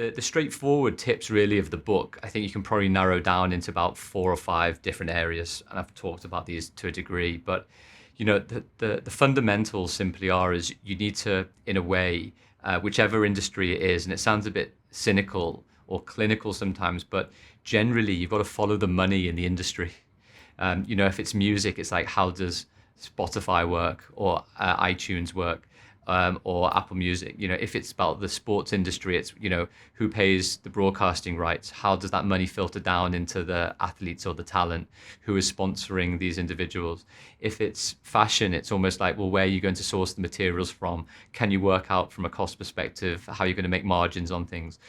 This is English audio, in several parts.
the straightforward tips really of the book, I think you can probably narrow down into about 4 or 5 different areas, and I've talked about these to a degree. But the fundamentals simply are is you need to, in a way, whichever industry it is, and it sounds a bit cynical or clinical sometimes, but generally you've got to follow the money in the industry. If it's music, it's like, how does Spotify work, or iTunes work, or Apple Music? If it's about the sports industry, it's, who pays the broadcasting rights? How does that money filter down into the athletes or the talent? Who is sponsoring these individuals? If it's fashion, it's almost like, well, where are you going to source the materials from? Can you work out from a cost perspective how you're going to make margins on things?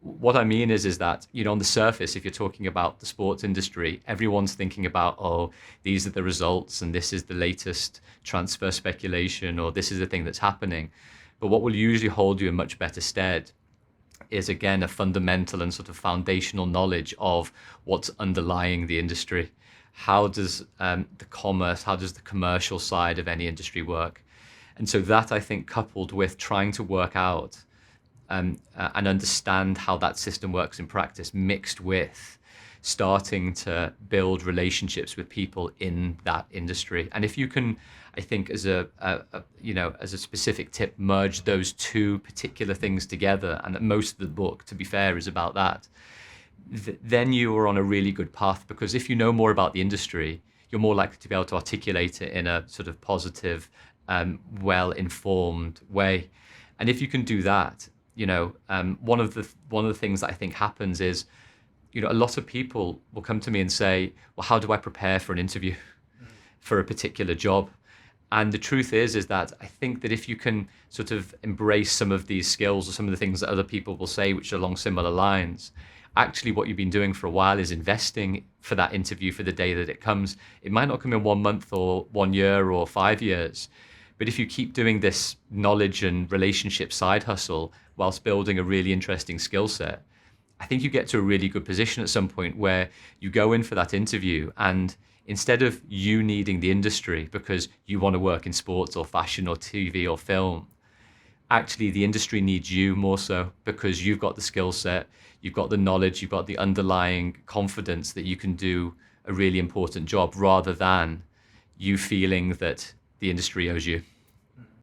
What I mean is that, on the surface, if you're talking about the sports industry, everyone's thinking about, oh, these are the results and this is the latest transfer speculation, or this is the thing that's happening. But what will usually hold you in much better stead is, again, a fundamental and sort of foundational knowledge of what's underlying the industry. How does how does the commercial side of any industry work? And so that, I think, coupled with trying to work out and understand how that system works in practice, mixed with starting to build relationships with people in that industry. And if you can, I think, as a specific tip, merge those two particular things together, and that most of the book, to be fair, is about that, then you are on a really good path. Because if you know more about the industry, you're more likely to be able to articulate it in a sort of positive, well-informed way. And if you can do that, one of the things that I think happens is, a lot of people will come to me and say, well, how do I prepare for an interview for a particular job? And the truth is that I think that if you can sort of embrace some of these skills or some of the things that other people will say, which are along similar lines, actually what you've been doing for a while is investing for that interview for the day that it comes. It might not come in 1 month or 1 year or 5 years, but if you keep doing this knowledge and relationship side hustle whilst building a really interesting skill set, I think you get to a really good position at some point where you go in for that interview, and instead of you needing the industry because you want to work in sports or fashion or TV or film, actually the industry needs you more so because you've got the skill set, you've got the knowledge, you've got the underlying confidence that you can do a really important job, rather than you feeling that the industry owes you.